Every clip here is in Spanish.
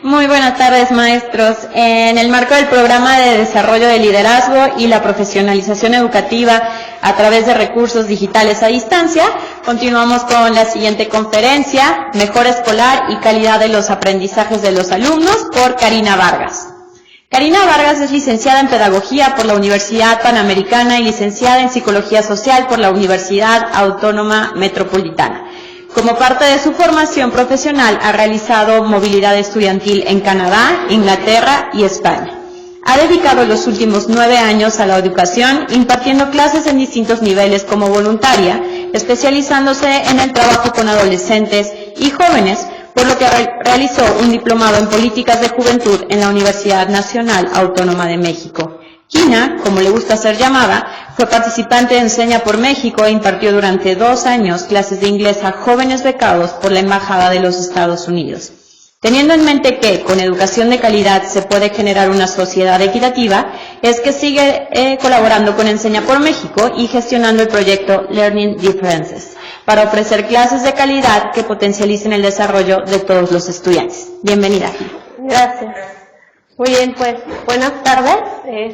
Muy buenas tardes, maestros. En el marco del programa de desarrollo de liderazgo y la profesionalización educativa a través de recursos digitales a distancia, continuamos con la siguiente conferencia, Mejora Escolar y Calidad de los Aprendizajes de los Alumnos, por Karina Vargas. Karina Vargas es licenciada en Pedagogía por la Universidad Panamericana y licenciada en Psicología Social por la Universidad Autónoma Metropolitana. Como parte de su formación profesional, ha realizado movilidad estudiantil en Canadá, Inglaterra y España. Ha dedicado los últimos 9 años a la educación, impartiendo clases en distintos niveles como voluntaria, especializándose en el trabajo con adolescentes y jóvenes, por lo que realizó un diplomado en Políticas de Juventud en la Universidad Nacional Autónoma de México. Kina, como le gusta ser llamada, fue participante de Enseña por México e impartió durante 2 años clases de inglés a jóvenes becados por la Embajada de los Estados Unidos. Teniendo en mente que con educación de calidad se puede generar una sociedad equitativa, es que sigue colaborando con Enseña por México y gestionando el proyecto Learning Differences, para ofrecer clases de calidad que potencialicen el desarrollo de todos los estudiantes. Bienvenida. Gracias. Muy bien, pues, buenas tardes.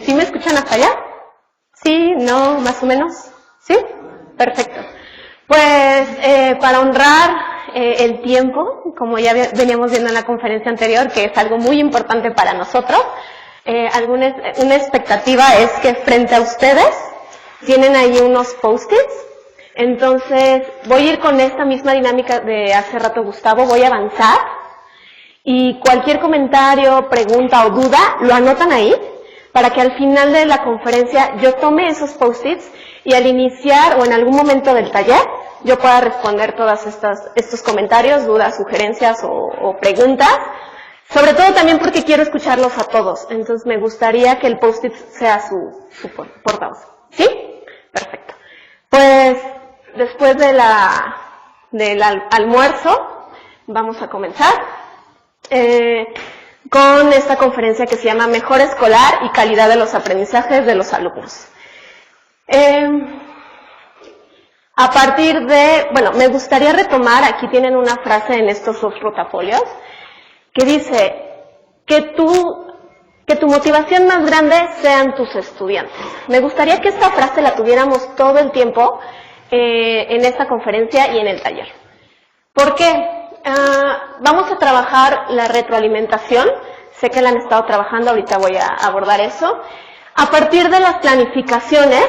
¿Sí me escuchan hasta allá? ¿Sí? ¿No? ¿Más o menos? ¿Sí? Perfecto. Pues, para honrar el tiempo, como ya veníamos viendo en la conferencia anterior, que es algo muy importante para nosotros, una expectativa es que frente a ustedes tienen ahí unos post-its. Entonces, voy a ir con esta misma dinámica de hace rato Gustavo, voy a avanzar. Y cualquier comentario, pregunta o duda, lo anotan ahí, para que al final de la conferencia yo tome esos post-its y al iniciar o en algún momento del taller yo pueda responder todos estos comentarios, dudas, sugerencias o preguntas, sobre todo también porque quiero escucharlos a todos, entonces me gustaría que el post-it sea su portavoz. ¿Sí? Perfecto. Pues después del almuerzo vamos a comenzar con esta conferencia que se llama Mejora Escolar y Calidad de los Aprendizajes de los Alumnos. A partir de, bueno, me gustaría retomar, aquí tienen una frase en estos 2 portafolios, que dice que tu motivación más grande sean tus estudiantes. Me gustaría que esta frase la tuviéramos todo el tiempo en esta conferencia y en el taller. ¿Por qué? Vamos a trabajar la retroalimentación, sé que la han estado trabajando, ahorita voy a abordar eso, a partir de las planificaciones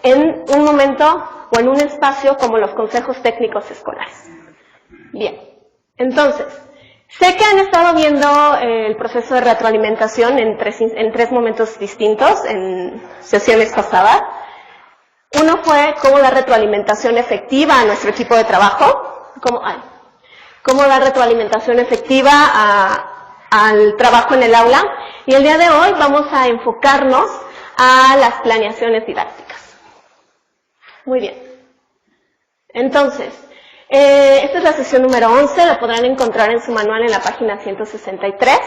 en un momento o en un espacio como los consejos técnicos escolares. Bien, entonces, sé que han estado viendo el proceso de retroalimentación en tres momentos distintos en sesiones pasadas. Uno fue cómo dar retroalimentación efectiva a nuestro equipo de trabajo, cómo dar retroalimentación efectiva al trabajo en el aula, y el día de hoy vamos a enfocarnos a las planeaciones didácticas. Muy bien. Entonces, esta es la sesión número 11, la podrán encontrar en su manual en la página 163,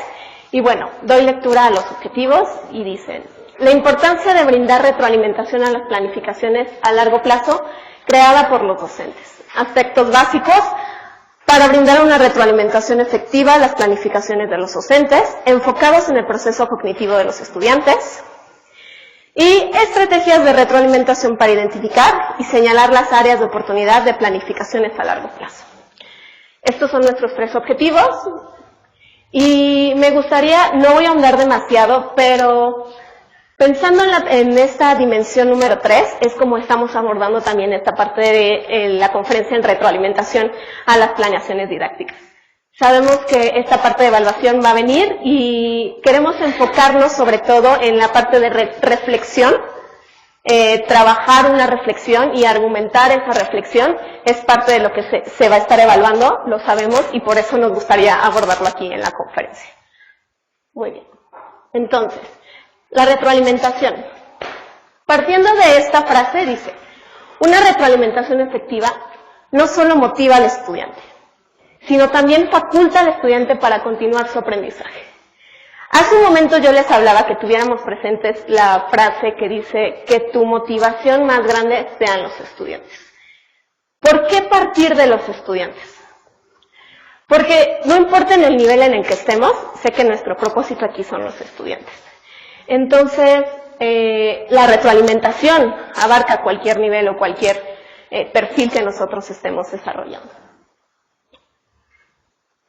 y bueno, doy lectura a los objetivos y dicen: la importancia de brindar retroalimentación a las planificaciones a largo plazo creada por los docentes. Aspectos básicos para brindar una retroalimentación efectiva a las planificaciones de los docentes, enfocados en el proceso cognitivo de los estudiantes, y estrategias de retroalimentación para identificar y señalar las áreas de oportunidad de planificaciones a largo plazo. Estos son nuestros 3 objetivos, y me gustaría, no voy a ahondar demasiado, pero pensando en esta dimensión número 3, es como estamos abordando también esta parte de la conferencia en retroalimentación a las planeaciones didácticas. Sabemos que esta parte de evaluación va a venir y queremos enfocarnos sobre todo en la parte de reflexión, trabajar una reflexión y argumentar esa reflexión es parte de lo que se va a estar evaluando, lo sabemos, y por eso nos gustaría abordarlo aquí en la conferencia. Muy bien. Entonces, la retroalimentación. Partiendo de esta frase, dice: una retroalimentación efectiva no solo motiva al estudiante, sino también faculta al estudiante para continuar su aprendizaje. Hace un momento yo les hablaba que tuviéramos presentes la frase que dice que tu motivación más grande sean los estudiantes. ¿Por qué partir de los estudiantes? Porque no importa en el nivel en el que estemos, sé que nuestro propósito aquí son los estudiantes. Entonces, la retroalimentación abarca cualquier nivel o cualquier perfil que nosotros estemos desarrollando.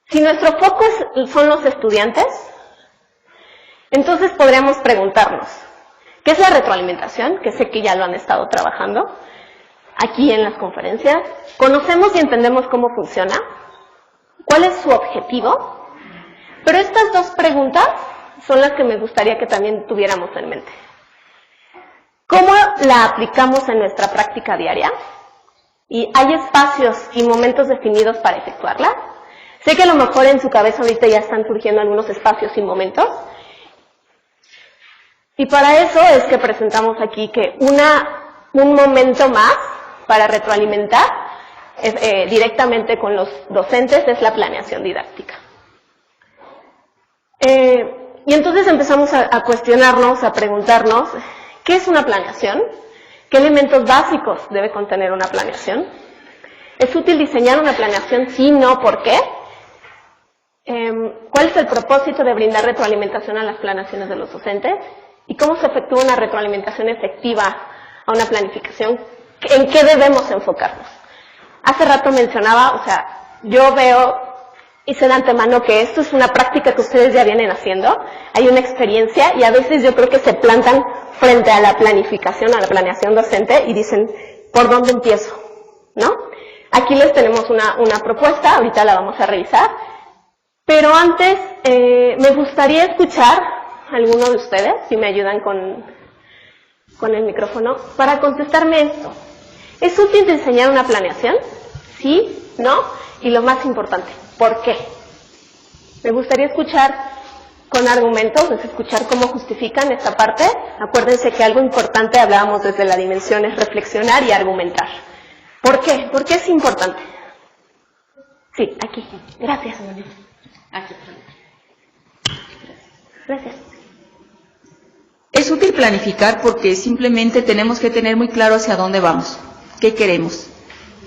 Si nuestro foco son los estudiantes, entonces podríamos preguntarnos, ¿qué es la retroalimentación? Que sé que ya lo han estado trabajando aquí en las conferencias. ¿Conocemos y entendemos cómo funciona? ¿Cuál es su objetivo? Pero estas dos preguntas son las que me gustaría que también tuviéramos en mente. ¿Cómo la aplicamos en nuestra práctica diaria? ¿Y hay espacios y momentos definidos para efectuarla? Sé que a lo mejor en su cabeza ahorita ya están surgiendo algunos espacios y momentos. Y para eso es que presentamos aquí que un momento más para retroalimentar directamente con los docentes es la planeación didáctica. Y entonces empezamos a cuestionarnos, a preguntarnos, ¿qué es una planeación? ¿Qué elementos básicos debe contener una planeación? ¿Es útil diseñar una planeación? Sí, no, ¿por qué? ¿Cuál es el propósito de brindar retroalimentación a las planeaciones de los docentes? ¿Y cómo se efectúa una retroalimentación efectiva a una planificación? ¿En qué debemos enfocarnos? Hace rato mencionaba, o sea, yo veo y sé de antemano que esto es una práctica que ustedes ya vienen haciendo, hay una experiencia y a veces yo creo que se plantan frente a la planificación, a la planeación docente y dicen, ¿por dónde empiezo? ¿No? Aquí les tenemos una propuesta, ahorita la vamos a revisar, pero antes me gustaría escuchar a alguno de ustedes, si me ayudan con el micrófono, para contestarme esto. ¿Es útil diseñar una planeación? ¿Sí? ¿No? Y lo más importante, ¿por qué? Me gustaría escuchar con argumentos, escuchar cómo justifican esta parte. Acuérdense que algo importante, hablábamos desde la dimensión, es reflexionar y argumentar. ¿Por qué? ¿Por qué es importante? Sí, aquí. Gracias. Aquí. Gracias. Es útil planificar porque simplemente tenemos que tener muy claro hacia dónde vamos, qué queremos.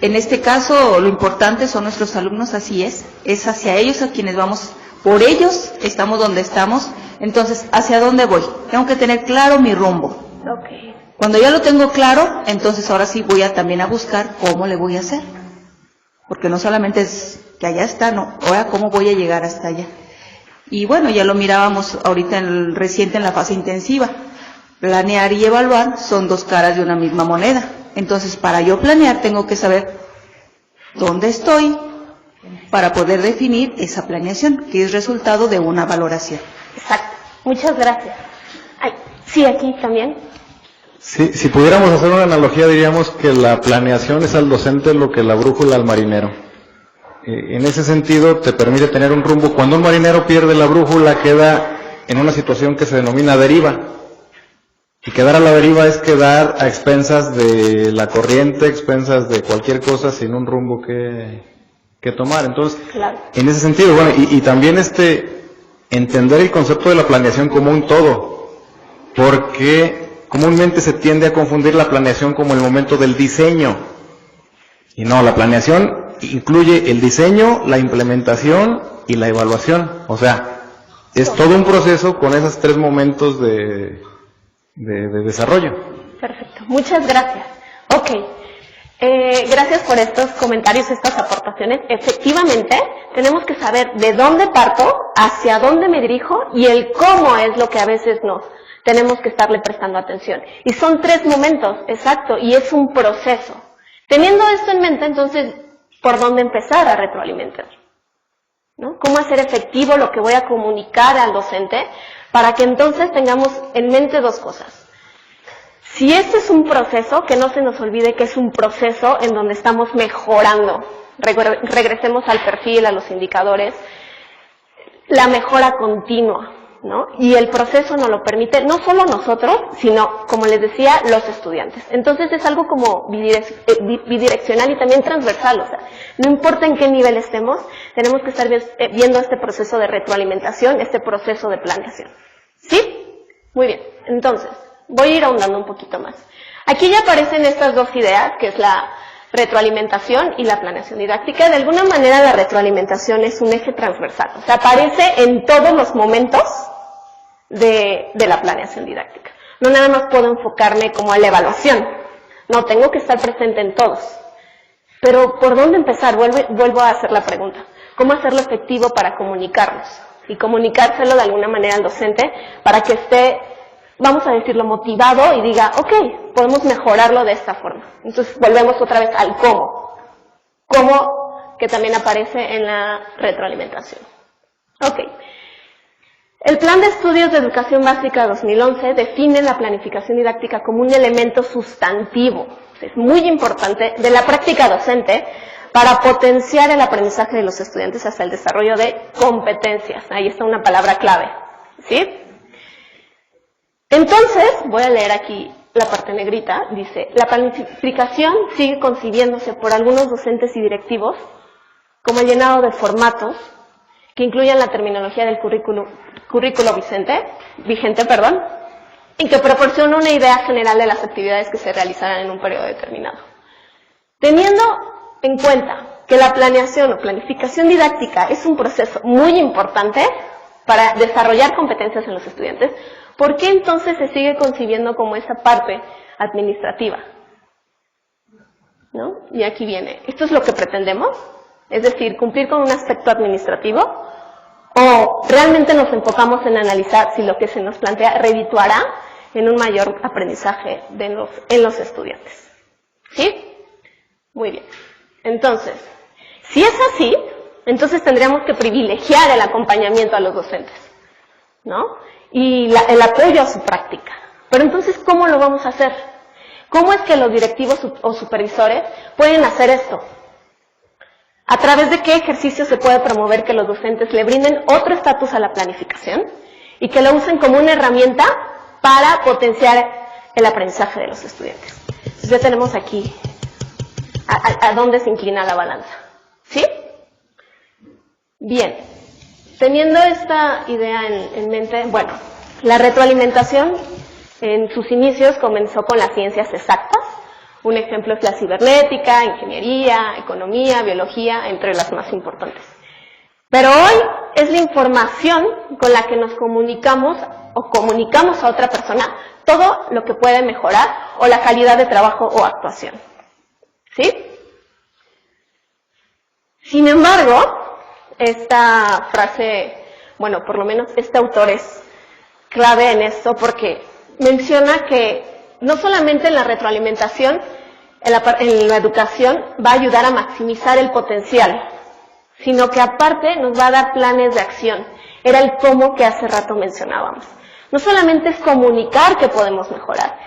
En este caso, lo importante son nuestros alumnos, así es hacia ellos a quienes vamos, por ellos estamos donde estamos, entonces, ¿hacia dónde voy? Tengo que tener claro mi rumbo. Okay. Cuando ya lo tengo claro, entonces ahora sí voy también a buscar cómo le voy a hacer. Porque no solamente es que allá está, no, ahora cómo voy a llegar hasta allá. Y bueno, ya lo mirábamos ahorita reciente en la fase intensiva. Planear y evaluar son dos caras de una misma moneda. Entonces, para yo planear, tengo que saber dónde estoy para poder definir esa planeación, que es resultado de una valoración. Exacto. Muchas gracias. Ay, sí, aquí también. Sí, si pudiéramos hacer una analogía, diríamos que la planeación es al docente lo que la brújula al marinero. En ese sentido, te permite tener un rumbo. Cuando un marinero pierde la brújula, queda en una situación que se denomina deriva. Y quedar a la deriva es quedar a expensas de la corriente, expensas de cualquier cosa, sin un rumbo que tomar. Entonces, claro, en ese sentido, bueno, y también entender el concepto de la planeación como un todo, porque comúnmente se tiende a confundir la planeación como el momento del diseño. Y no, la planeación incluye el diseño, la implementación y la evaluación. O sea, es todo un proceso con esos tres momentos de desarrollo. Perfecto, muchas gracias. Ok, gracias por estos comentarios, estas aportaciones. Efectivamente, tenemos que saber de dónde parto, hacia dónde me dirijo y el cómo es lo que a veces nos tenemos que estarle prestando atención. Y son tres momentos, exacto, y es un proceso. Teniendo esto en mente, entonces, ¿por dónde empezar a retroalimentar? ¿No? ¿Cómo hacer efectivo lo que voy a comunicar al docente para que entonces tengamos en mente dos cosas? Si este es un proceso, que no se nos olvide que es un proceso en donde estamos mejorando. Regresemos al perfil, a los indicadores, la mejora continua, ¿no? Y el proceso nos lo permite no solo nosotros, sino, como les decía, los estudiantes. Entonces es algo como bidireccional y también transversal, o sea, no importa en qué nivel estemos, tenemos que estar viendo este proceso de retroalimentación, este proceso de planeación. ¿Sí? Muy bien. Entonces, voy a ir ahondando un poquito más. Aquí ya aparecen estas dos ideas, que es la retroalimentación y la planeación didáctica. De alguna manera la retroalimentación es un eje transversal, o sea, aparece en todos los momentos de la planeación didáctica. No nada más puedo enfocarme como a la evaluación, no, tengo que estar presente en todos. Pero ¿por dónde empezar? Vuelvo a hacer la pregunta. ¿Cómo hacerlo efectivo para comunicarnos? Y comunicárselo de alguna manera al docente para que esté, vamos a decirlo, motivado y diga, ok, podemos mejorarlo de esta forma. Entonces volvemos otra vez al cómo. Cómo que también aparece en la retroalimentación. Ok. El Plan de Estudios de Educación Básica 2011 define la planificación didáctica como un elemento sustantivo, es muy importante, de la práctica docente para potenciar el aprendizaje de los estudiantes hacia el desarrollo de competencias. Ahí está una palabra clave, ¿sí? Entonces, voy a leer aquí la parte negrita, dice, la planificación sigue concibiéndose por algunos docentes y directivos como el llenado de formatos que incluyan la terminología del currículo vigente, y que proporciona una idea general de las actividades que se realizarán en un periodo determinado. Teniendo en cuenta que la planeación o planificación didáctica es un proceso muy importante para desarrollar competencias en los estudiantes, ¿por qué entonces se sigue concibiendo como esa parte administrativa? ¿No? Y aquí viene, ¿esto es lo que pretendemos? Es decir, cumplir con un aspecto administrativo, o realmente nos enfocamos en analizar si lo que se nos plantea redituará en un mayor aprendizaje en los estudiantes. ¿Sí? Muy bien. Entonces, si es así, entonces tendríamos que privilegiar el acompañamiento a los docentes, ¿no? Y el apoyo a su práctica. Pero entonces, ¿cómo lo vamos a hacer? ¿Cómo es que los directivos o supervisores pueden hacer esto? ¿A través de qué ejercicio se puede promover que los docentes le brinden otro estatus a la planificación y que lo usen como una herramienta para potenciar el aprendizaje de los estudiantes? Entonces ya tenemos aquí a dónde se inclina la balanza. ¿Sí? Bien. Teniendo esta idea en mente, bueno, la retroalimentación en sus inicios comenzó con las ciencias exactas. Un ejemplo es la cibernética, ingeniería, economía, biología, entre las más importantes. Pero hoy es la información con la que nos comunicamos o comunicamos a otra persona todo lo que puede mejorar o la calidad de trabajo o actuación. ¿Sí? Sin embargo, esta frase, bueno, por lo menos este autor es clave en esto porque menciona que no solamente en la retroalimentación, en la educación va a ayudar a maximizar el potencial, sino que aparte nos va a dar planes de acción. Era el cómo que hace rato mencionábamos. No solamente es comunicar que podemos mejorar,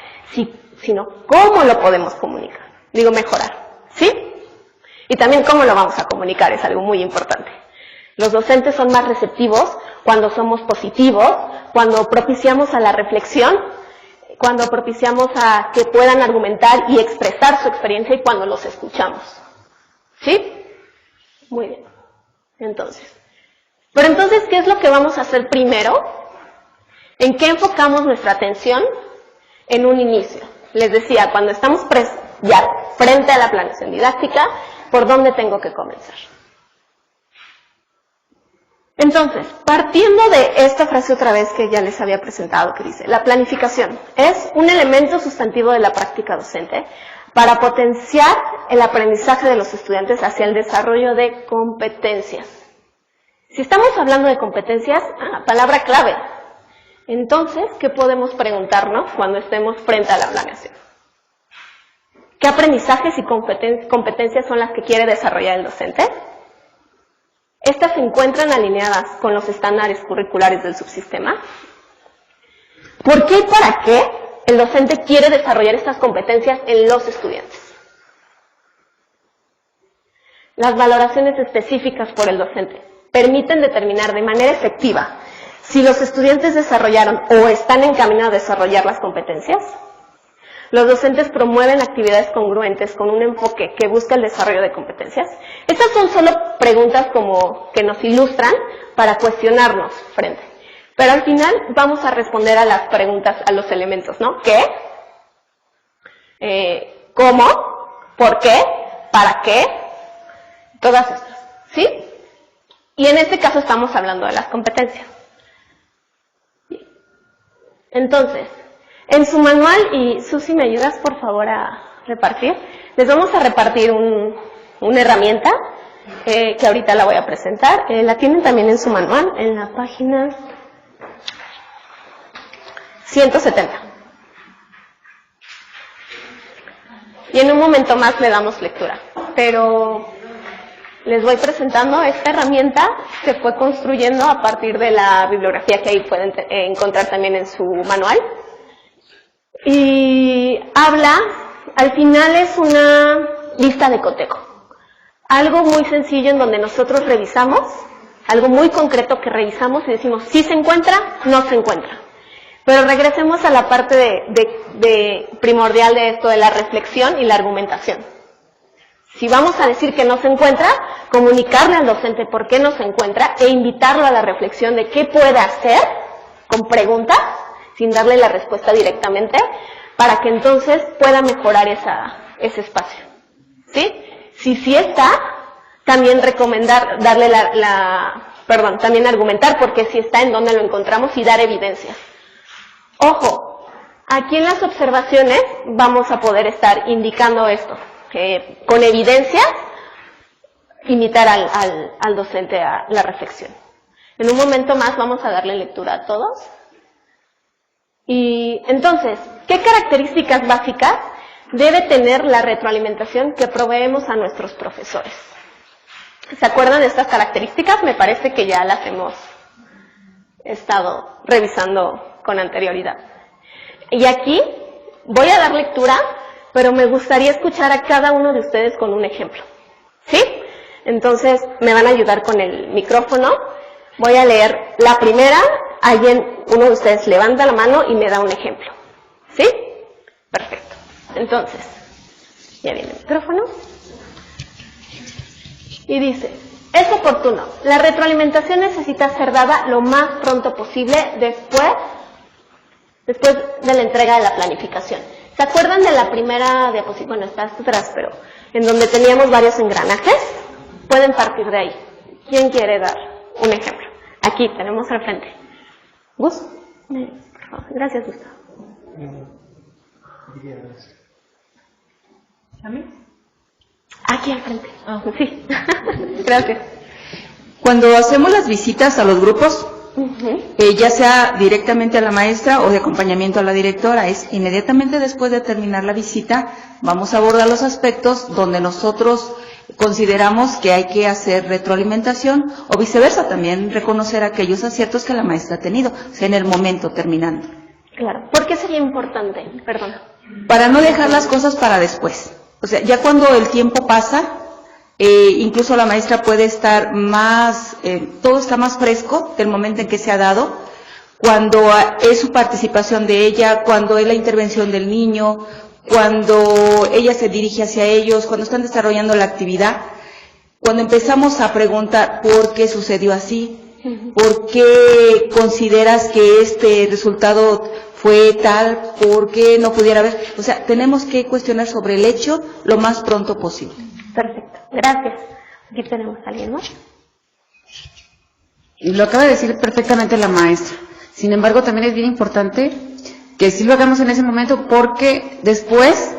sino cómo lo podemos comunicar. Digo mejorar, ¿sí? Y también cómo lo vamos a comunicar es algo muy importante. Los docentes son más receptivos cuando somos positivos, cuando propiciamos a la reflexión, cuando propiciamos a que puedan argumentar y expresar su experiencia y cuando los escuchamos. ¿Sí? Muy bien. Pero entonces, ¿qué es lo que vamos a hacer primero? ¿En qué enfocamos nuestra atención? En un inicio. Les decía, cuando estamos ya frente a la planeación didáctica, ¿por dónde tengo que comenzar? Entonces, partiendo de esta frase otra vez que ya les había presentado, que dice, la planificación es un elemento sustantivo de la práctica docente para potenciar el aprendizaje de los estudiantes hacia el desarrollo de competencias. Si estamos hablando de competencias, palabra clave. Entonces, ¿qué podemos preguntarnos cuando estemos frente a la planeación? ¿Qué aprendizajes y competencias son las que quiere desarrollar el docente? ¿Estas se encuentran alineadas con los estándares curriculares del subsistema? ¿Por qué y para qué el docente quiere desarrollar estas competencias en los estudiantes? Las valoraciones específicas por el docente permiten determinar de manera efectiva si los estudiantes desarrollaron o están encaminados a desarrollar las competencias. Los docentes promueven actividades congruentes con un enfoque que busca el desarrollo de competencias. Estas son solo preguntas como que nos ilustran para cuestionarnos frente. Pero al final vamos a responder a las preguntas, a los elementos, ¿no? ¿Qué? ¿Cómo? ¿Por qué? ¿para qué? Todas estas, ¿sí? Y en este caso estamos hablando de las competencias. Entonces, en su manual, y Susi, ¿me ayudas por favor a repartir? Les vamos a repartir una herramienta que ahorita la voy a presentar. La tienen también en su manual, en la página 170. Y en un momento más le damos lectura. Pero les voy presentando esta herramienta. Se fue construyendo a partir de la bibliografía que ahí pueden encontrar también en su manual. Y habla, al final es una lista de cotejo. Algo muy sencillo en donde nosotros revisamos, algo muy concreto que revisamos y decimos, si se encuentra, no se encuentra. Pero regresemos a la parte de primordial de esto, de la reflexión y la argumentación. Si vamos a decir que no se encuentra, comunicarle al docente por qué no se encuentra e invitarlo a la reflexión de qué puede hacer con preguntas, sin darle la respuesta directamente, para que entonces pueda mejorar ese espacio. ¿Sí? Si sí está, también recomendar, darle también argumentar por qué sí está, en dónde lo encontramos y dar evidencias. Ojo, aquí en las observaciones vamos a poder estar indicando esto, que con evidencias invitar al docente a la reflexión. En un momento más vamos a darle lectura a todos. Y entonces, ¿qué características básicas debe tener la retroalimentación que proveemos a nuestros profesores? ¿Se acuerdan de estas características? Me parece que ya las hemos estado revisando con anterioridad. Y aquí voy a dar lectura, pero me gustaría escuchar a cada uno de ustedes con un ejemplo. ¿Sí? Entonces, me van a ayudar con el micrófono. Voy a leer la primera. Uno de ustedes levanta la mano y me da un ejemplo. ¿Sí? Perfecto. Entonces, ya viene el micrófono. Y dice, es oportuno. La retroalimentación necesita ser dada lo más pronto posible después de la entrega de la planificación. ¿Se acuerdan de la primera diapositiva? Bueno, está hasta atrás, pero en donde teníamos varios engranajes. Pueden partir de ahí. ¿Quién quiere dar un ejemplo? Aquí tenemos al frente. ¿Gus? Gracias, Gustavo. ¿A mí? Aquí al frente. Sí. Gracias. Cuando hacemos las visitas a los grupos, ya sea directamente a la maestra o de acompañamiento a la directora, es inmediatamente después de terminar la visita, vamos a abordar los aspectos donde nosotros consideramos que hay que hacer retroalimentación o viceversa, también reconocer aquellos aciertos que la maestra ha tenido, o sea, en el momento terminando. Claro. ¿Por qué sería importante? Perdón. Para no dejar las cosas para después. O sea, ya cuando el tiempo pasa, incluso la maestra puede estar más, todo está más fresco del momento en que se ha dado, cuando es su participación de ella, cuando es la intervención del niño, cuando ella se dirige hacia ellos, cuando están desarrollando la actividad, cuando empezamos a preguntar por qué sucedió así, por qué consideras que este resultado fue tal, por qué no pudiera haber, o sea, tenemos que cuestionar sobre el hecho lo más pronto posible. Perfecto, gracias. Aquí tenemos a alguien más. Y lo acaba de decir perfectamente la maestra. Sin embargo, también es bien importante que sí lo hagamos en ese momento, porque después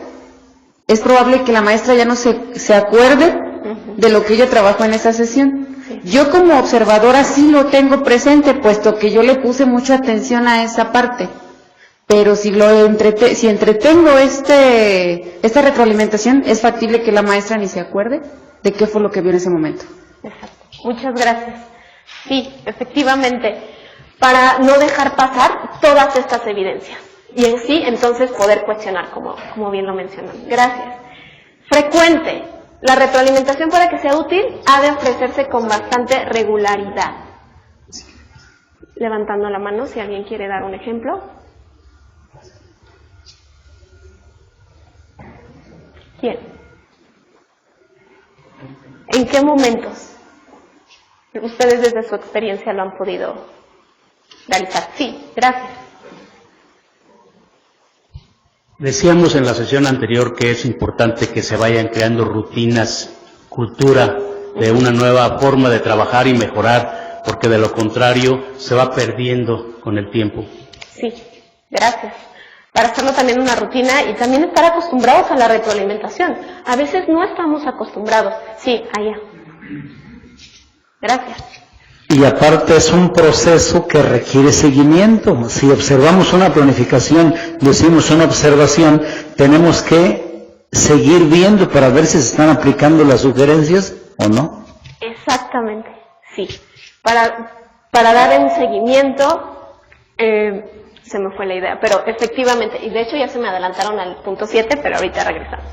es probable que la maestra ya no se acuerde de lo que ella trabajó en esa sesión. Yo como observadora sí lo tengo presente, puesto que yo le puse mucha atención a esa parte. Pero si entretengo esta retroalimentación, es factible que la maestra ni se acuerde de qué fue lo que vio en ese momento. Exacto. Muchas gracias. Sí, efectivamente, para no dejar pasar todas estas evidencias. Y en sí, entonces, poder cuestionar, como bien lo mencionan. Gracias. Frecuente. La retroalimentación, para que sea útil, ha de ofrecerse con bastante regularidad. Levantando la mano, si alguien quiere dar un ejemplo. ¿Quién? ¿En qué momentos ustedes desde su experiencia lo han podido realizar? Sí, gracias. Decíamos en la sesión anterior que es importante que se vayan creando rutinas, cultura de una nueva forma de trabajar y mejorar, porque de lo contrario se va perdiendo con el tiempo. Sí, gracias. Para hacerlo también una rutina y también estar acostumbrados a la retroalimentación. A veces no estamos acostumbrados. Sí, allá. Gracias. Y aparte es un proceso que requiere seguimiento. Si observamos una planificación, decimos una observación, tenemos que seguir viendo para ver si se están aplicando las sugerencias o no. Exactamente, sí. Para dar un seguimiento, se me fue la idea, pero efectivamente, y de hecho ya se me adelantaron al punto 7, pero ahorita regresamos.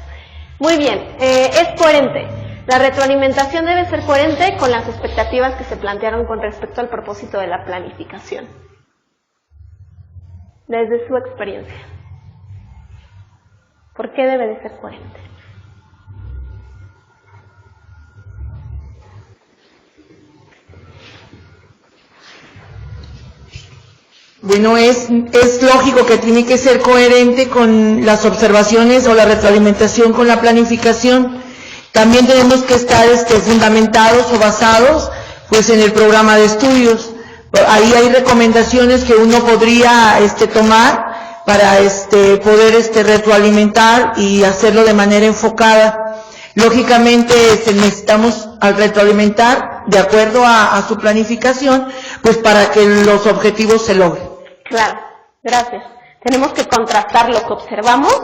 Muy bien, es coherente. La retroalimentación debe ser coherente con las expectativas que se plantearon con respecto al propósito de la planificación. Desde su experiencia. ¿Por qué debe de ser coherente? Bueno, es lógico que tiene que ser coherente con las observaciones o la retroalimentación con la planificación. También tenemos que estar fundamentados o basados pues en el programa de estudios. Ahí hay recomendaciones que uno podría tomar para poder retroalimentar y hacerlo de manera enfocada. Lógicamente necesitamos al retroalimentar de acuerdo a su planificación, pues para que los objetivos se logren. Claro, gracias. Tenemos que contrastar lo que observamos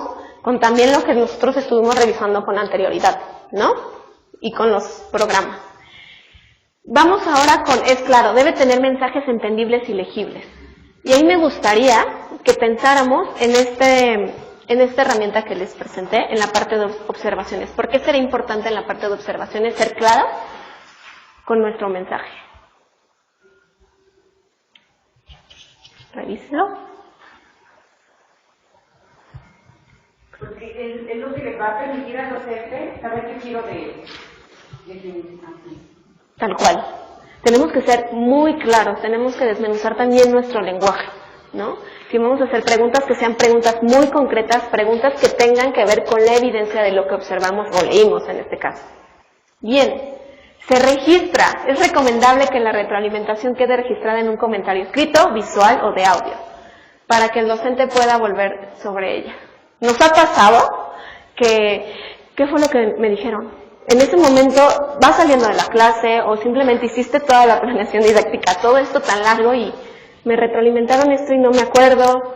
con también lo que nosotros estuvimos revisando con anterioridad, ¿no? Y con los programas. Vamos ahora con, es claro, debe tener mensajes entendibles y legibles. Y ahí me gustaría que pensáramos en esta herramienta que les presenté, en la parte de observaciones. ¿Por qué será importante en la parte de observaciones ser claros con nuestro mensaje? Revíselo. Porque es lo que le va a permitir a los jefes saber qué quiero de ellos. Tal cual. Tenemos que ser muy claros, tenemos que desmenuzar también nuestro lenguaje, ¿no? Si vamos a hacer preguntas, que sean preguntas muy concretas, preguntas que tengan que ver con la evidencia de lo que observamos o leímos en este caso. Bien, se registra. Es recomendable que la retroalimentación quede registrada en un comentario escrito, visual o de audio, para que el docente pueda volver sobre ella. ¿Nos ha pasado que, qué fue lo que me dijeron? En ese momento vas saliendo de la clase o simplemente hiciste toda la planeación didáctica, todo esto tan largo y me retroalimentaron esto y no me acuerdo.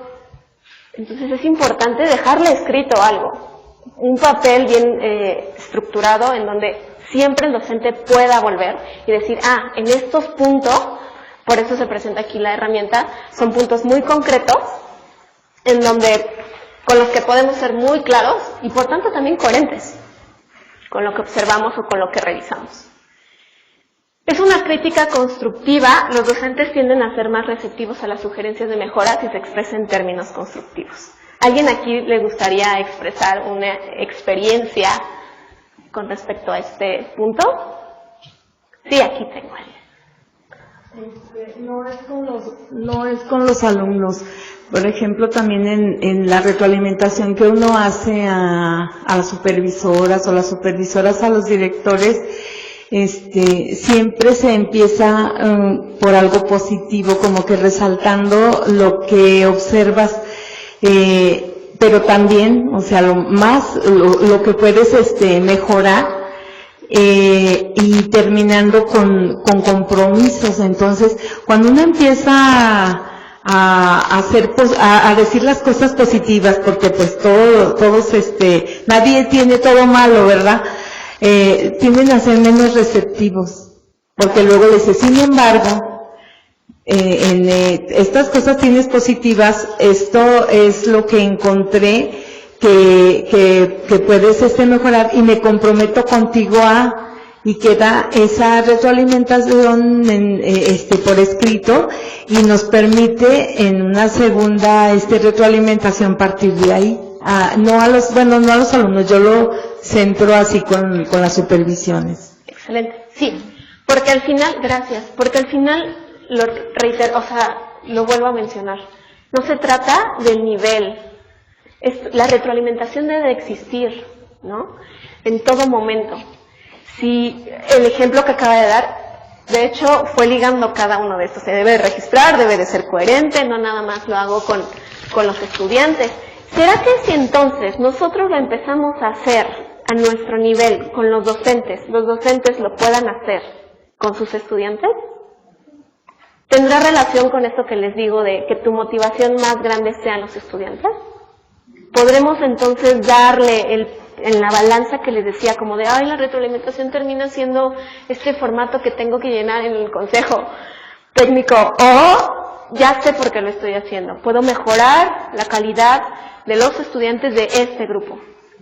Entonces es importante dejarle escrito algo, un papel bien estructurado en donde siempre el docente pueda volver y decir, en estos puntos, por eso se presenta aquí la herramienta, son puntos muy concretos en donde con los que podemos ser muy claros y por tanto también coherentes con lo que observamos o con lo que revisamos. Es una crítica constructiva. Los docentes tienden a ser más receptivos a las sugerencias de mejora si se expresa en términos constructivos. ¿Alguien aquí le gustaría expresar una experiencia con respecto a este punto? Sí, aquí tengo a alguien. No es con los alumnos. Por ejemplo, también en la retroalimentación que uno hace a las supervisoras o las supervisoras a los directores, siempre se empieza por algo positivo, como que resaltando lo que observas, pero también, o sea, lo que puedes mejorar, y terminando con compromisos. Entonces, cuando uno empieza a decir las cosas positivas, porque pues todos nadie tiene todo malo, ¿verdad? Tienden a ser menos receptivos, porque luego le dice, sin embargo, estas cosas tienes positivas, esto es lo que encontré que puedes mejorar y me comprometo contigo y queda esa retroalimentación por escrito y nos permite en una segunda retroalimentación partir de ahí. No a los alumnos, yo lo centro así con las supervisiones. Excelente, sí, porque al final, gracias, porque al final, lo reitero, lo vuelvo a mencionar, no se trata del nivel, La retroalimentación debe de existir, ¿no? En todo momento. Si el ejemplo que acaba de dar, de hecho, fue ligando cada uno de estos. Se debe de registrar, debe de ser coherente, no nada más lo hago con los estudiantes. ¿Será que si entonces nosotros lo empezamos a hacer a nuestro nivel con los docentes lo puedan hacer con sus estudiantes? ¿Tendrá relación con esto que les digo de que tu motivación más grande sean los estudiantes? ¿Podremos entonces darle en la balanza que les decía, como de, ay, la retroalimentación termina siendo este formato que tengo que llenar en el consejo técnico, o ya sé por qué lo estoy haciendo, puedo mejorar la calidad de los estudiantes de este grupo,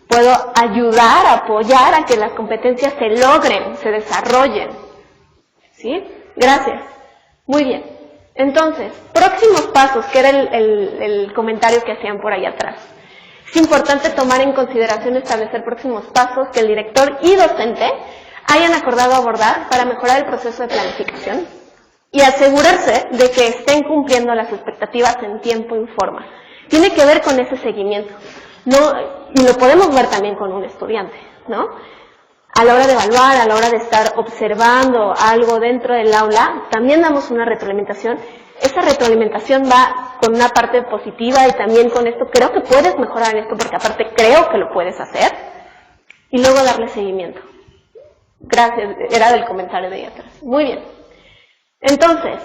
puedo ayudar, apoyar a que las competencias se logren, se desarrollen? ¿Sí? Gracias. Muy bien. Entonces, próximos pasos, que era el comentario que hacían por ahí atrás. Es importante tomar en consideración establecer próximos pasos que el director y docente hayan acordado abordar para mejorar el proceso de planificación y asegurarse de que estén cumpliendo las expectativas en tiempo y forma. Tiene que ver con ese seguimiento, ¿no? Y lo podemos ver también con un estudiante, ¿no? A la hora de evaluar, a la hora de estar observando algo dentro del aula, también damos una retroalimentación. Esa retroalimentación va con una parte positiva y también con esto, creo que puedes mejorar en esto porque aparte creo que lo puedes hacer, y luego darle seguimiento. Gracias, era del comentario de ahí atrás. Muy bien. Entonces,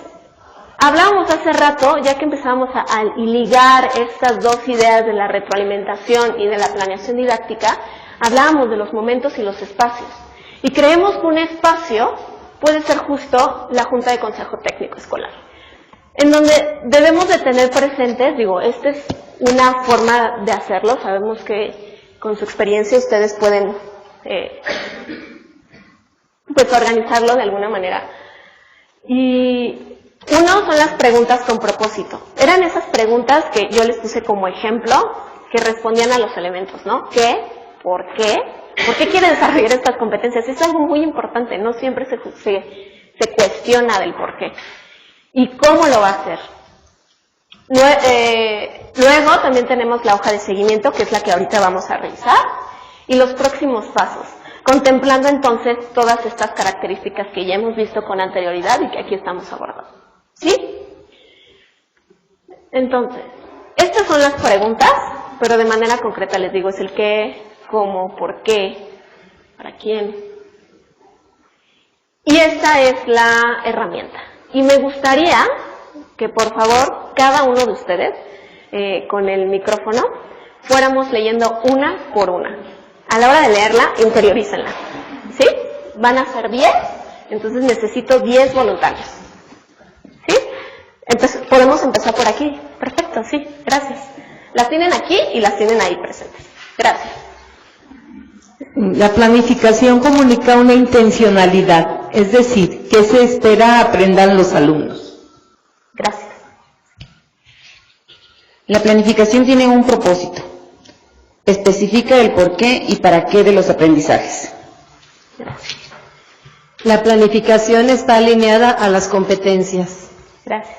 hablábamos hace rato, ya que empezamos a ligar estas dos ideas de la retroalimentación y de la planeación didáctica, hablábamos de los momentos y los espacios. Y creemos que un espacio puede ser justo la Junta de Consejo Técnico Escolar, en donde debemos de tener presentes, esta es una forma de hacerlo, sabemos que con su experiencia ustedes pueden pues organizarlo de alguna manera. Y uno son las preguntas con propósito. Eran esas preguntas que yo les puse como ejemplo, que respondían a los elementos, ¿no? ¿Qué? ¿Por qué? ¿Por qué quiere desarrollar estas competencias? Es algo muy importante, no siempre se cuestiona del por qué. ¿Y cómo lo va a hacer? Luego también tenemos la hoja de seguimiento, que es la que ahorita vamos a revisar, y los próximos pasos, contemplando entonces todas estas características que ya hemos visto con anterioridad y que aquí estamos abordando. ¿Sí? Entonces, estas son las preguntas, pero de manera concreta les digo, es el qué, cómo, por qué, para quién. Y esta es la herramienta. Y me gustaría que por favor cada uno de ustedes con el micrófono fuéramos leyendo una por una. A la hora de leerla, interiorícenla. ¿Sí? Van a ser 10, entonces necesito 10 voluntarios. ¿Sí? Entonces, podemos empezar por aquí. Perfecto, sí, gracias. Las tienen aquí y las tienen ahí presentes. Gracias. La planificación comunica una intencionalidad, es decir, ¿qué se espera aprendan los alumnos? Gracias. La planificación tiene un propósito. Especifica el porqué y para qué de los aprendizajes. Gracias. La planificación está alineada a las competencias. Gracias.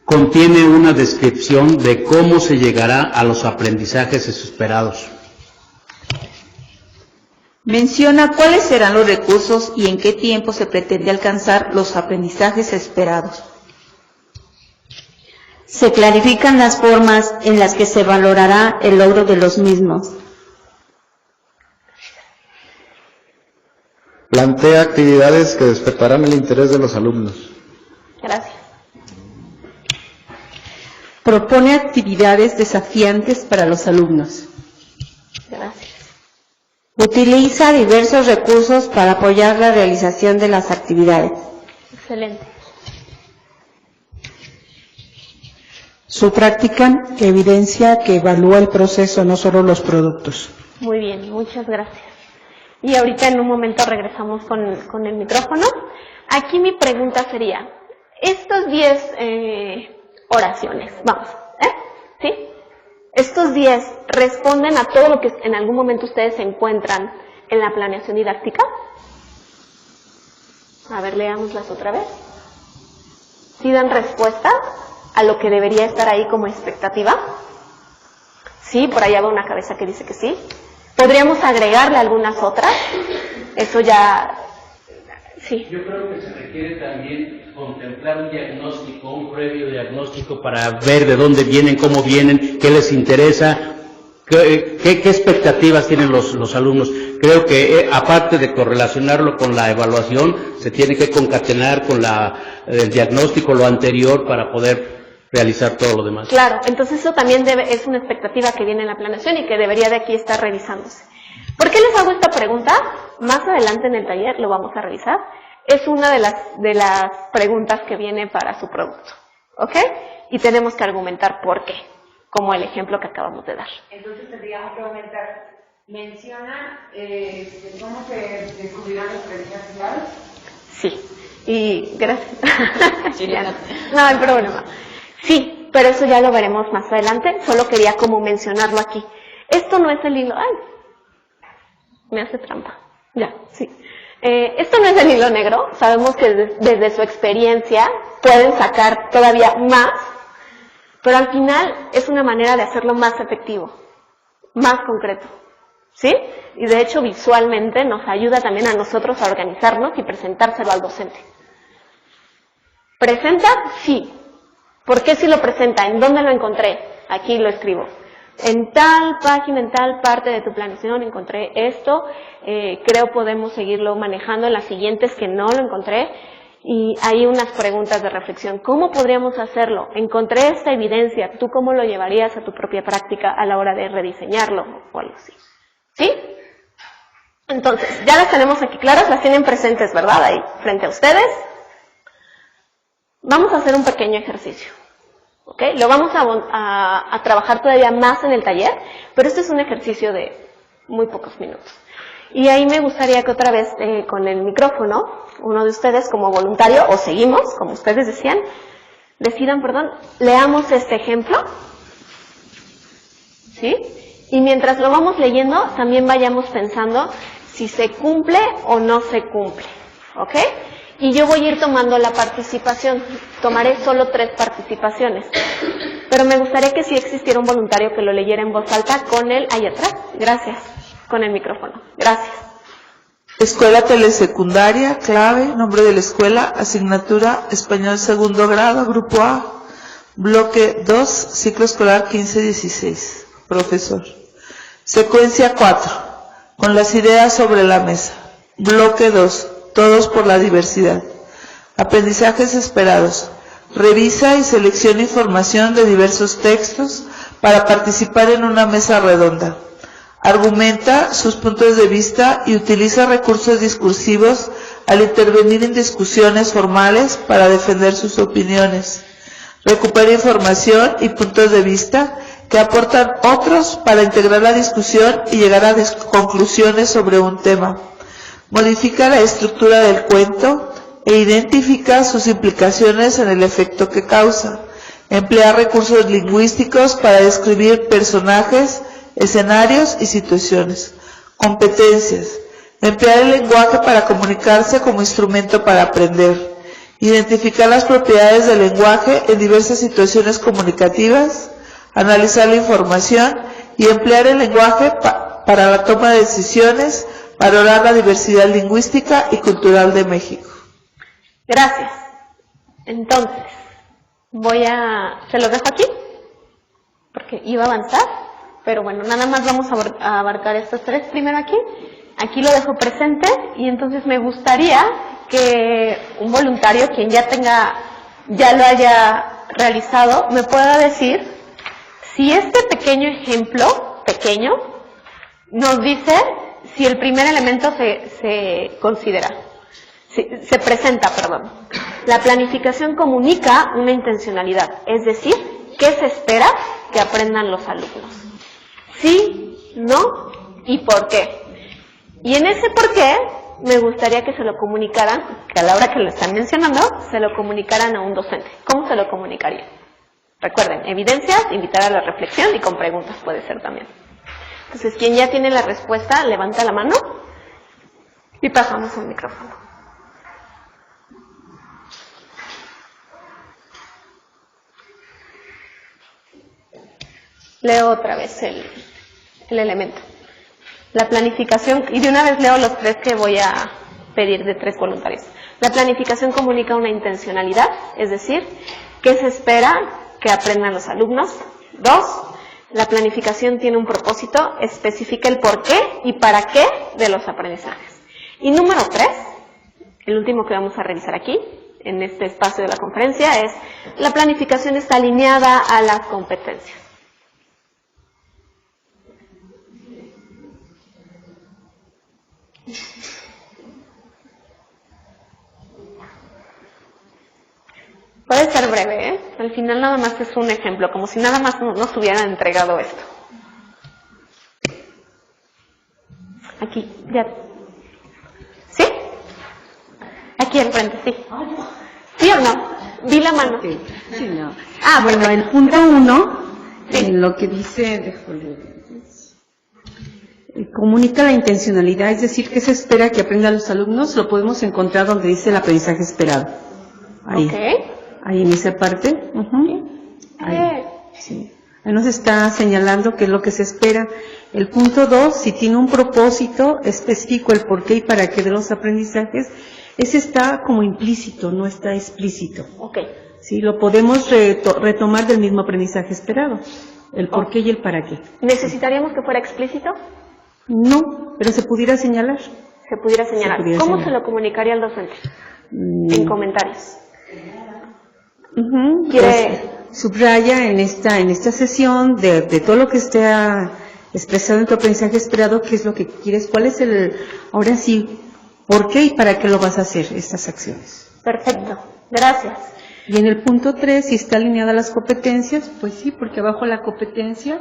Contiene una descripción de cómo se llegará a los aprendizajes esperados. Menciona cuáles serán los recursos y en qué tiempo se pretende alcanzar los aprendizajes esperados. Se clarifican las formas en las que se valorará el logro de los mismos. Plantea actividades que despertarán el interés de los alumnos. Gracias. Propone actividades desafiantes para los alumnos. Gracias. Utiliza diversos recursos para apoyar la realización de las actividades. Excelente. Su práctica evidencia que evalúa el proceso, no solo los productos. Muy bien, muchas gracias. Y ahorita en un momento regresamos con el micrófono. Aquí mi pregunta sería, estas 10 oraciones, vamos, ¿sí? Estos 10 responden a todo lo que en algún momento ustedes se encuentran en la planeación didáctica. A ver, leámoslas otra vez. ¿Sí dan respuesta a lo que debería estar ahí como expectativa? Sí, por allá va una cabeza que dice que sí. ¿Podríamos agregarle algunas otras? Eso ya... Sí. Yo creo que se requiere también contemplar un diagnóstico, un previo diagnóstico para ver de dónde vienen, cómo vienen, qué les interesa, qué expectativas tienen los alumnos. Creo que aparte de correlacionarlo con la evaluación, se tiene que concatenar con el diagnóstico, lo anterior, para poder realizar todo lo demás. Claro, entonces eso también es una expectativa que viene en la planeación y que debería de aquí estar revisándose. ¿Por qué les hago esta pregunta? Más adelante en el taller lo vamos a revisar. Es una de las preguntas que viene para su producto, ¿ok? Y tenemos que argumentar por qué, como el ejemplo que acabamos de dar. Entonces tendríamos que aumentar. Menciona cómo se descubrirán las creencias claves. Sí, y gracias. No hay problema. Sí, pero eso ya lo veremos más adelante. Solo quería como mencionarlo aquí. Esto no es el hilo... ¡Ay! Me hace trampa. Ya, sí. Esto no es el hilo negro. Sabemos que desde su experiencia pueden sacar todavía más, pero al final es una manera de hacerlo más efectivo, más concreto. ¿Sí? Y de hecho visualmente nos ayuda también a nosotros a organizarnos y presentárselo al docente. ¿Presenta? Sí. ¿Por qué si lo presenta? ¿En dónde lo encontré? Aquí lo escribo. En tal página, en tal parte de tu planeación encontré esto, creo podemos seguirlo manejando en las siguientes que no lo encontré, y hay unas preguntas de reflexión. ¿Cómo podríamos hacerlo? Encontré esta evidencia, ¿tú cómo lo llevarías a tu propia práctica a la hora de rediseñarlo o algo así? ¿Sí? Entonces, ya las tenemos aquí claras, las tienen presentes, ¿verdad? Ahí, frente a ustedes. Vamos a hacer un pequeño ejercicio. ¿Ok? Lo vamos a trabajar todavía más en el taller, pero este es un ejercicio de muy pocos minutos. Y ahí me gustaría que otra vez, con el micrófono, uno de ustedes como voluntario, o seguimos, como ustedes decían, leamos este ejemplo. ¿Sí? Y mientras lo vamos leyendo, también vayamos pensando si se cumple o no se cumple. ¿Ok? Y yo voy a ir tomando la participación. Tomaré solo 3 participaciones. Pero me gustaría que si existiera un voluntario que lo leyera en voz alta con él ahí atrás. Gracias. Con el micrófono. Gracias. Escuela telesecundaria, clave, nombre de la escuela, asignatura español segundo grado, grupo A, bloque 2, ciclo escolar 15-16. Profesor. Secuencia 4. Con las ideas sobre la mesa. Bloque 2. Todos por la diversidad. Aprendizajes esperados. Revisa y selecciona información de diversos textos para participar en una mesa redonda. Argumenta sus puntos de vista y utiliza recursos discursivos al intervenir en discusiones formales para defender sus opiniones. Recupera información y puntos de vista que aportan otros para integrar la discusión y llegar a conclusiones sobre un tema. Modifica la estructura del cuento e identifica sus implicaciones en el efecto que causa. Emplea recursos lingüísticos para describir personajes, escenarios y situaciones. Competencias. Emplear el lenguaje para comunicarse como instrumento para aprender. Identificar las propiedades del lenguaje en diversas situaciones comunicativas. Analizar la información y emplear el lenguaje para la toma de decisiones, valorar la diversidad lingüística y cultural de México. Gracias. Entonces, se los dejo aquí, porque iba a avanzar, pero bueno, nada más vamos a abarcar estos 3 primero aquí. Aquí lo dejo presente, y entonces me gustaría que un voluntario, quien ya lo haya realizado, me pueda decir si este pequeño ejemplo, nos dice si el primer elemento se presenta. La planificación comunica una intencionalidad, es decir, ¿qué se espera que aprendan los alumnos? ¿Sí? ¿No? ¿Y por qué? Y en ese por qué, me gustaría que se lo comunicaran, que a la hora que lo están mencionando, se lo comunicaran a un docente. ¿Cómo se lo comunicaría? Recuerden, evidencias, invitar a la reflexión y con preguntas puede ser también. Entonces, quien ya tiene la respuesta, levanta la mano y pasamos al micrófono. Leo otra vez el elemento. La planificación, y de una vez leo los 3 que voy a pedir de 3 voluntarios. La planificación comunica una intencionalidad, es decir, ¿qué se espera que aprendan los alumnos? 2, la planificación tiene un propósito, especifica el por qué y para qué de los aprendizajes. Y número 3, el último que vamos a revisar aquí, en este espacio de la conferencia, es la planificación está alineada a las competencias. Puede ser breve, ¿eh? Al final nada más es un ejemplo, como si nada más nos hubieran entregado esto. Aquí, ya. ¿Sí? Aquí al frente, sí. ¿Sí o no? Vi la mano. Sí, no. Ah, Bueno, el punto 1, en lo que dice, comunica la intencionalidad, es decir, ¿qué se espera que aprendan los alumnos? Lo podemos encontrar donde dice el aprendizaje esperado. Ahí. Ok. Ahí en esa parte. Ahí, sí. Ahí nos está señalando qué es lo que se espera. El punto 2, si tiene un propósito específico, el por qué y para qué de los aprendizajes, ese está como implícito, no está explícito. Ok. Sí, lo podemos retomar del mismo aprendizaje esperado, el por qué y el para qué. ¿Necesitaríamos que fuera explícito? No, pero se pudiera señalar. Se pudiera señalar. Se pudiera ¿Cómo señalar. se lo comunicaría al docente? En comentarios. Pues, subraya en esta sesión de todo lo que esté expresado en tu aprendizaje esperado, qué es lo que quieres, cuál es ahora sí, por qué y para qué lo vas a hacer estas acciones. Perfecto, gracias. Y en el punto 3, si está alineada a las competencias, pues sí, porque abajo la competencia,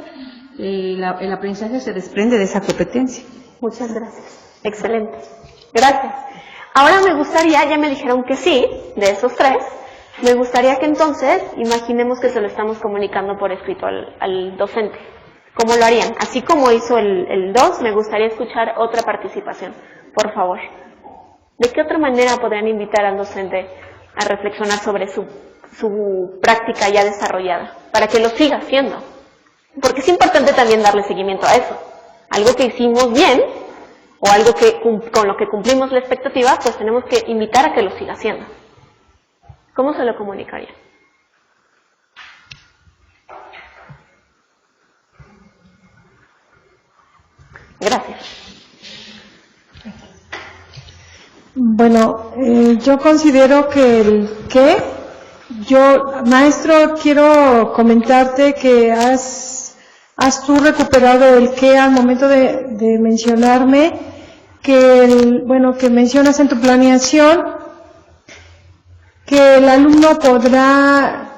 el aprendizaje se desprende de esa competencia. Muchas gracias. Excelente. Gracias. Ahora me gustaría, ya me dijeron que sí, de esos 3, me gustaría que entonces imaginemos que se lo estamos comunicando por escrito al docente. ¿Cómo lo harían? Así como hizo el 2, me gustaría escuchar otra participación, por favor. ¿De qué otra manera podrían invitar al docente a reflexionar sobre su práctica ya desarrollada, para que lo siga haciendo? Porque es importante también darle seguimiento a eso. Algo que hicimos bien, o algo que con lo que cumplimos la expectativa, pues tenemos que invitar a que lo siga haciendo. ¿Cómo se lo comunicaría? Gracias. Bueno, yo considero que maestro, quiero comentarte que has tú recuperado el qué al momento de mencionarme, que mencionas en tu planeación que el alumno podrá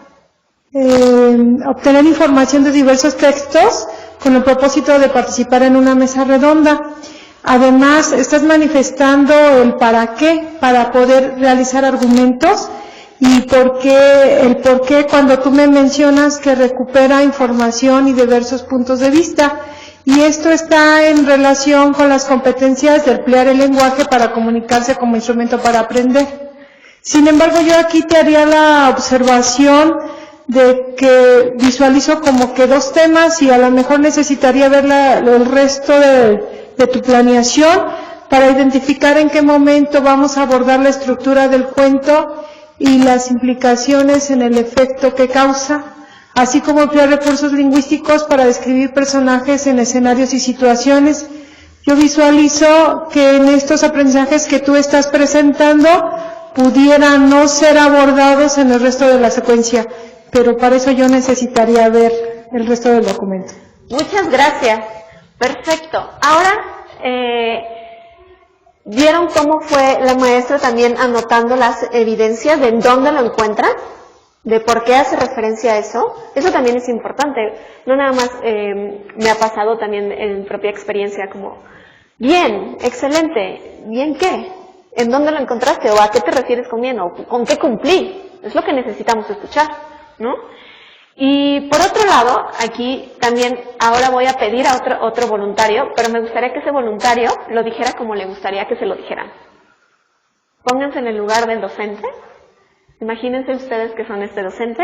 obtener información de diversos textos con el propósito de participar en una mesa redonda. Además, estás manifestando el para qué, para poder realizar argumentos, y el por qué cuando tú me mencionas que recupera información y diversos puntos de vista. Y esto está en relación con las competencias de emplear el lenguaje para comunicarse como instrumento para aprender. Sin embargo, yo aquí te haría la observación de que visualizo como que 2 temas y a lo mejor necesitaría ver el resto de tu planeación para identificar en qué momento vamos a abordar la estructura del cuento y las implicaciones en el efecto que causa, así como emplear recursos lingüísticos para describir personajes en escenarios y situaciones. Yo visualizo que en estos aprendizajes que tú estás presentando pudieran no ser abordados en el resto de la secuencia, pero para eso yo necesitaría ver el resto del documento. Muchas gracias. Perfecto. Ahora, ¿vieron cómo fue la maestra también anotando las evidencias de en dónde lo encuentra? ¿De por qué hace referencia a eso? Eso también es importante. No nada más me ha pasado también en propia experiencia como, bien, excelente, ¿bien qué? ¿En dónde lo encontraste? ¿O a qué te refieres con bien? ¿O con qué cumplí? Es lo que necesitamos escuchar, ¿no? Y por otro lado, aquí también ahora voy a pedir a otro voluntario, pero me gustaría que ese voluntario lo dijera como le gustaría que se lo dijeran. Pónganse en el lugar del docente. Imagínense ustedes que son este docente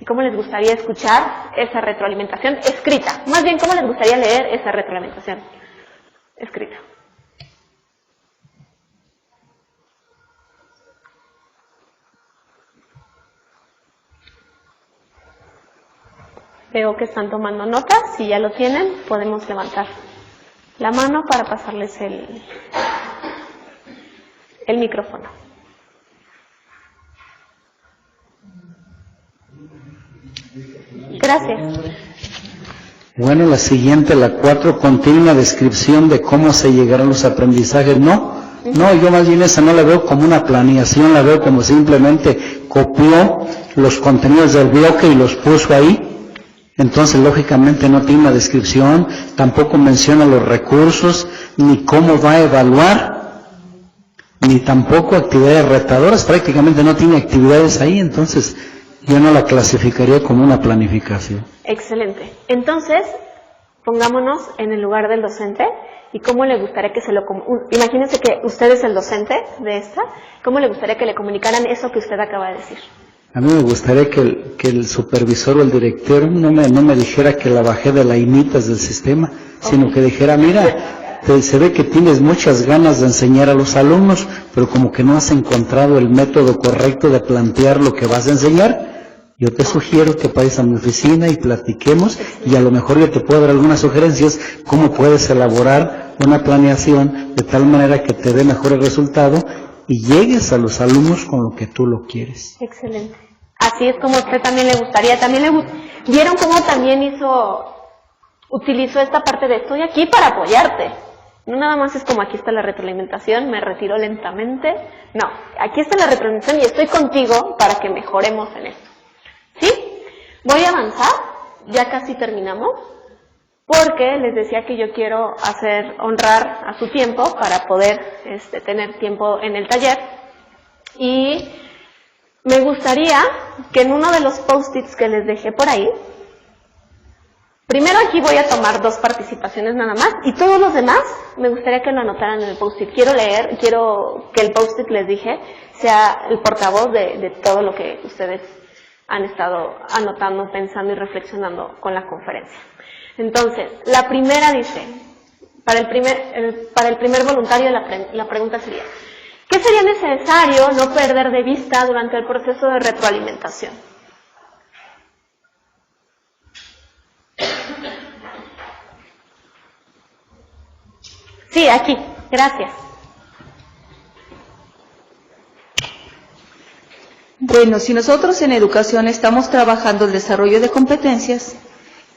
y cómo les gustaría escuchar esa retroalimentación escrita. Más bien, cómo les gustaría leer esa retroalimentación escrita. Veo que están tomando nota. Si ya lo tienen, podemos levantar la mano para pasarles el micrófono. Gracias. Bueno, la siguiente, la 4, contiene una descripción de cómo se llegarán los aprendizajes. No, yo más bien esa no la veo como una planeación, la veo como simplemente copió los contenidos del bloque y los puso ahí. Entonces, lógicamente, no tiene una descripción, tampoco menciona los recursos, ni cómo va a evaluar, ni tampoco actividades retadoras. Prácticamente no tiene actividades ahí, entonces yo no la clasificaría como una planificación. Excelente. Entonces, pongámonos en el lugar del docente y cómo le gustaría que se lo... Imagínense que usted es el docente de esta, ¿cómo le gustaría que le comunicaran eso que usted acaba de decir? A mí me gustaría que el supervisor o el director no me dijera que la bajé de la imitas del sistema, sino que dijera, mira, se ve que tienes muchas ganas de enseñar a los alumnos, pero como que no has encontrado el método correcto de plantear lo que vas a enseñar. Yo te sugiero que vayas a mi oficina y platiquemos, y a lo mejor yo te puedo dar algunas sugerencias cómo puedes elaborar una planeación de tal manera que te dé mejor el resultado y llegues a los alumnos con lo que tú lo quieres. Excelente. Así es como a usted también le gustaría. ¿Vieron cómo también utilizó esta parte de estoy aquí para apoyarte? No nada más es como aquí está la retroalimentación, me retiro lentamente. No, aquí está la retroalimentación y estoy contigo para que mejoremos en esto. ¿Sí? Voy a avanzar, ya casi terminamos, porque les decía que yo quiero honrar a su tiempo para poder tener tiempo en el taller. Y me gustaría que en uno de los post-its que les dejé por ahí, primero aquí voy a tomar 2 participaciones nada más, y todos los demás me gustaría que lo anotaran en el post-it. Quiero que el post-it, les dije, sea el portavoz de todo lo que ustedes han estado anotando, pensando y reflexionando con la conferencia. Entonces, la primera dice, para el primer voluntario la pregunta sería, ¿qué sería necesario no perder de vista durante el proceso de retroalimentación? Sí, aquí, gracias. Bueno, si nosotros en educación estamos trabajando el desarrollo de competencias,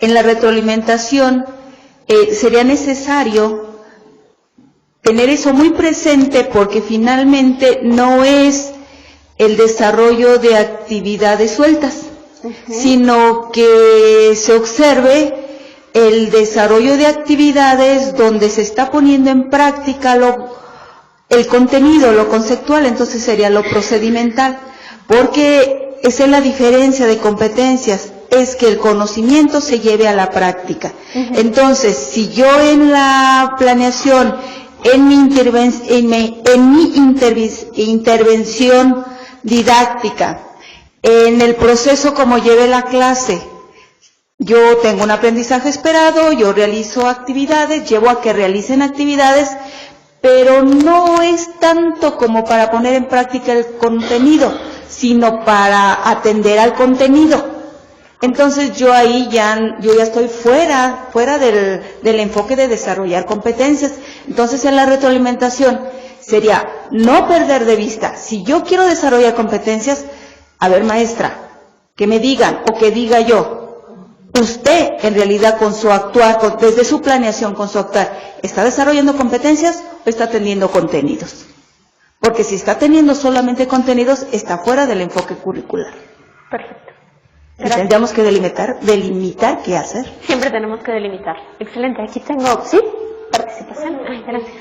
en la retroalimentación sería necesario tener eso muy presente, porque finalmente no es el desarrollo de actividades sueltas, sino que se observe el desarrollo de actividades donde se está poniendo en práctica el contenido, lo conceptual. Entonces sería lo procedimental, porque esa es la diferencia de competencias, es que el conocimiento se lleve a la práctica. Entonces, si yo en la planeación, en mi intervención didáctica, en el proceso como lleve la clase, yo tengo un aprendizaje esperado, yo realizo actividades, llevo a que realicen actividades, pero no es tanto como para poner en práctica el contenido, sino para atender al contenido. Entonces yo ya estoy fuera del enfoque de desarrollar competencias. Entonces en la retroalimentación sería no perder de vista, si yo quiero desarrollar competencias, a ver maestra, que me digan o que diga yo, usted en realidad con su actuar, desde su planeación, con su actuar, ¿está desarrollando competencias o está teniendo contenidos? Porque si está teniendo solamente contenidos, está fuera del enfoque curricular. Perfecto. Y tendríamos que delimitar qué hacer. Siempre tenemos que delimitar. Excelente. Aquí tengo, ¿sí? Participación. Ay, gracias.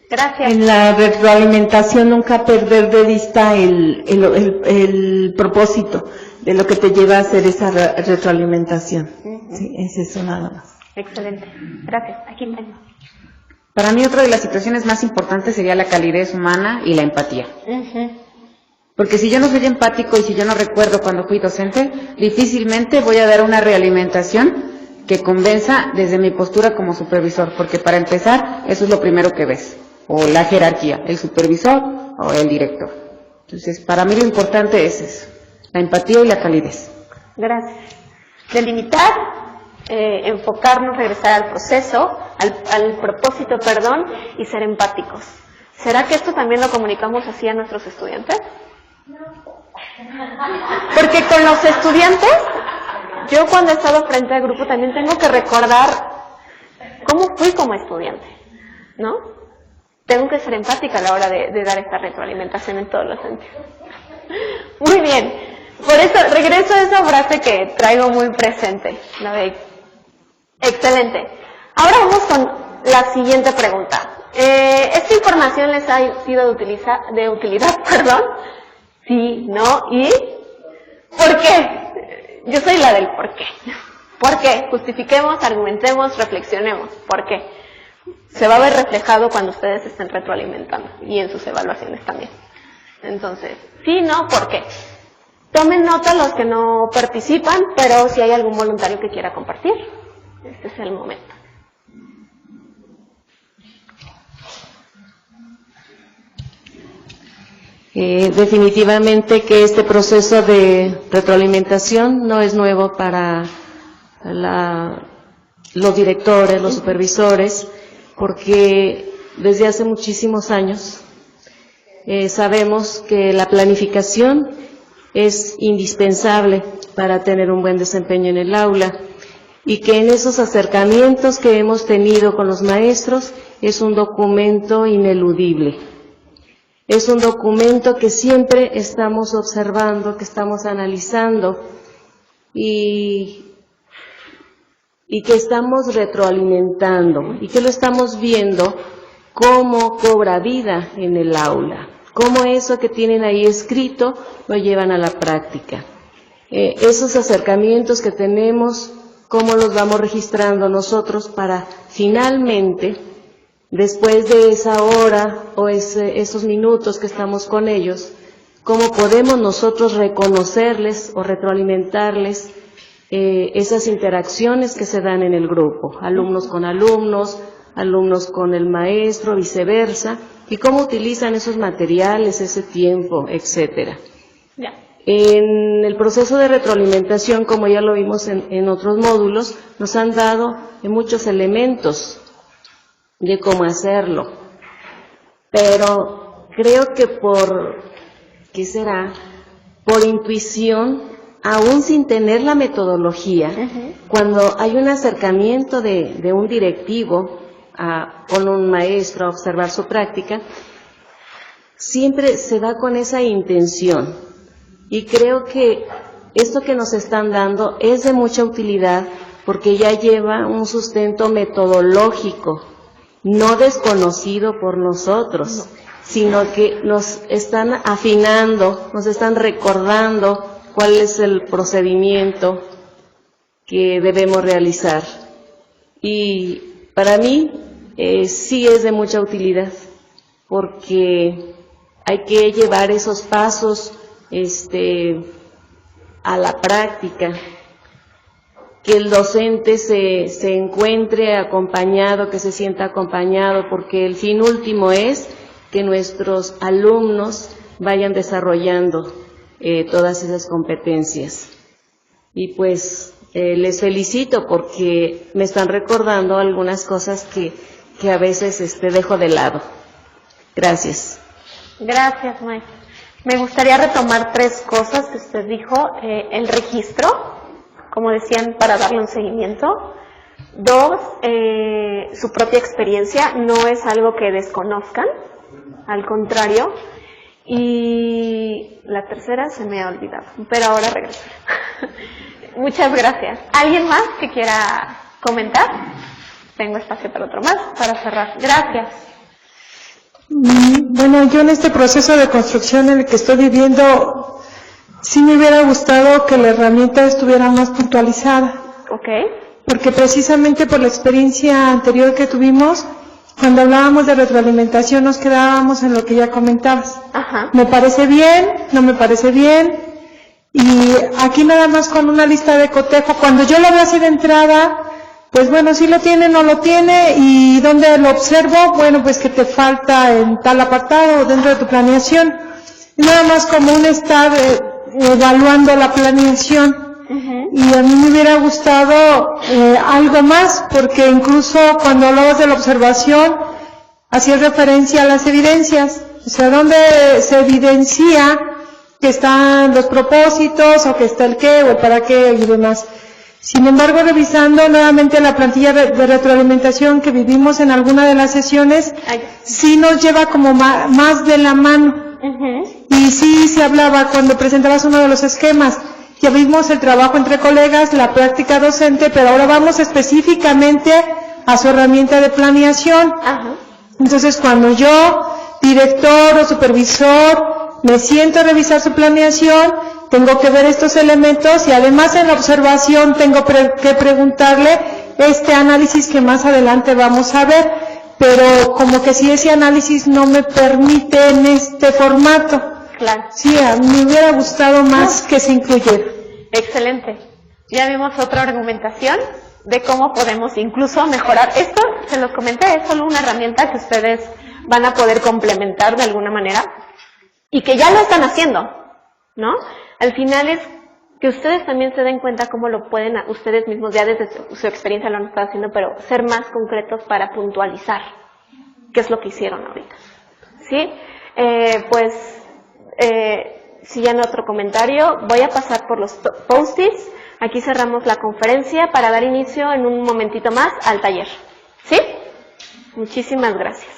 Gracias. En la retroalimentación nunca perder de vista el propósito de lo que te lleva a hacer esa retroalimentación. Sí, es eso nada más. Excelente. Gracias. Aquí tengo. Para mí otra de las situaciones más importantes sería la calidez humana y la empatía. Porque si yo no soy empático y si yo no recuerdo cuando fui docente, difícilmente voy a dar una realimentación que convenza desde mi postura como supervisor, porque para empezar, eso es lo primero que ves, o la jerarquía, el supervisor o el director. Entonces, para mí lo importante es eso, la empatía y la calidez. Gracias. Delimitar, enfocarnos, regresar al proceso, al propósito, perdón, y ser empáticos. ¿Será que esto también lo comunicamos así a nuestros estudiantes? Porque con los estudiantes, yo cuando he estado frente al grupo también tengo que recordar cómo fui como estudiante, ¿no? Tengo que ser empática a la hora de dar esta retroalimentación en todos los sentidos. Muy bien, por eso regreso a esa frase que traigo muy presente, la de excelente. Ahora vamos con la siguiente pregunta. ¿Esta información les ha sido de utilidad, perdón? Sí, ¿no? ¿Y por qué? Yo soy la del por qué. ¿Por qué? Justifiquemos, argumentemos, reflexionemos. ¿Por qué? Se va a ver reflejado cuando ustedes estén retroalimentando y en sus evaluaciones también. Entonces, sí, no, ¿por qué? Tomen nota los que no participan, pero si hay algún voluntario que quiera compartir, este es el momento. Definitivamente que este proceso de retroalimentación no es nuevo para los directores, los supervisores, porque desde hace muchísimos años sabemos que la planificación es indispensable para tener un buen desempeño en el aula y que en esos acercamientos que hemos tenido con los maestros es un documento ineludible. Es un documento que siempre estamos observando, que estamos analizando y que estamos retroalimentando y que lo estamos viendo cómo cobra vida en el aula, cómo eso que tienen ahí escrito lo llevan a la práctica. Esos acercamientos que tenemos, cómo los vamos registrando nosotros para finalmente, después de esa hora o esos minutos que estamos con ellos, cómo podemos nosotros reconocerles o retroalimentarles esas interacciones que se dan en el grupo, alumnos con alumnos, alumnos con el maestro, viceversa, y cómo utilizan esos materiales, ese tiempo, etcétera. En el proceso de retroalimentación, como ya lo vimos en otros módulos, nos han dado muchos elementos de cómo hacerlo, pero creo que ¿qué será? Por intuición, aún sin tener la metodología, cuando hay un acercamiento de un directivo con un maestro a observar su práctica, siempre se va con esa intención, y creo que esto que nos están dando es de mucha utilidad porque ya lleva un sustento metodológico, no desconocido por nosotros, sino que nos están afinando, nos están recordando cuál es el procedimiento que debemos realizar. Y para mí sí es de mucha utilidad, porque hay que llevar esos pasos a la práctica, que el docente se encuentre acompañado, que se sienta acompañado, porque el fin último es que nuestros alumnos vayan desarrollando todas esas competencias. Y pues les felicito porque me están recordando algunas cosas que a veces dejo de lado. Gracias. Gracias, maestra. Me gustaría retomar 3 cosas que usted dijo. El registro, como decían, para darle un seguimiento. 2, su propia experiencia, no es algo que desconozcan, al contrario. Y la tercera se me ha olvidado, pero ahora regreso. Muchas gracias. ¿Alguien más que quiera comentar? Tengo espacio para otro más, para cerrar. Gracias. Bueno, yo en este proceso de construcción en el que estoy viviendo, sí me hubiera gustado que la herramienta estuviera más puntualizada. Ok. Porque precisamente por la experiencia anterior que tuvimos, cuando hablábamos de retroalimentación nos quedábamos en lo que ya comentabas. Ajá. Me parece bien, no me parece bien, y aquí nada más con una lista de cotejo, cuando yo lo veo así de entrada, pues bueno, si lo tiene, no lo tiene, y donde lo observo, bueno, pues que te falta en tal apartado dentro de tu planeación, y nada más como un estar evaluando la planeación. Y a mí me hubiera gustado algo más, porque incluso cuando hablabas de la observación, hacías referencia a las evidencias, o sea, donde se evidencia que están los propósitos, o que está el qué, o el para qué, y demás. Sin embargo, revisando nuevamente la plantilla de retroalimentación que vivimos en alguna de las sesiones, sí nos lleva como más de la mano. Y sí se hablaba cuando presentabas uno de los esquemas, ya vimos el trabajo entre colegas, la práctica docente, pero ahora vamos específicamente a su herramienta de planeación. Entonces, cuando yo, director o supervisor, me siento a revisar su planeación, tengo que ver estos elementos y además en la observación tengo que preguntarle este análisis que más adelante vamos a ver, pero como que si ese análisis no me permite en este formato. Claro. Sí, a mí me hubiera gustado más que se incluyera. Excelente. Ya vimos otra argumentación de cómo podemos incluso mejorar. Esto, se los comenté, es solo una herramienta que ustedes van a poder complementar de alguna manera y que ya lo están haciendo, ¿no? Al final es que ustedes también se den cuenta cómo lo pueden ustedes mismos, ya desde su experiencia lo han estado haciendo, pero ser más concretos para puntualizar qué es lo que hicieron ahorita. ¿Sí? Si ya no otro comentario, voy a pasar por los post-its. Aquí cerramos la conferencia para dar inicio en un momentito más al taller. ¿Sí? Muchísimas gracias.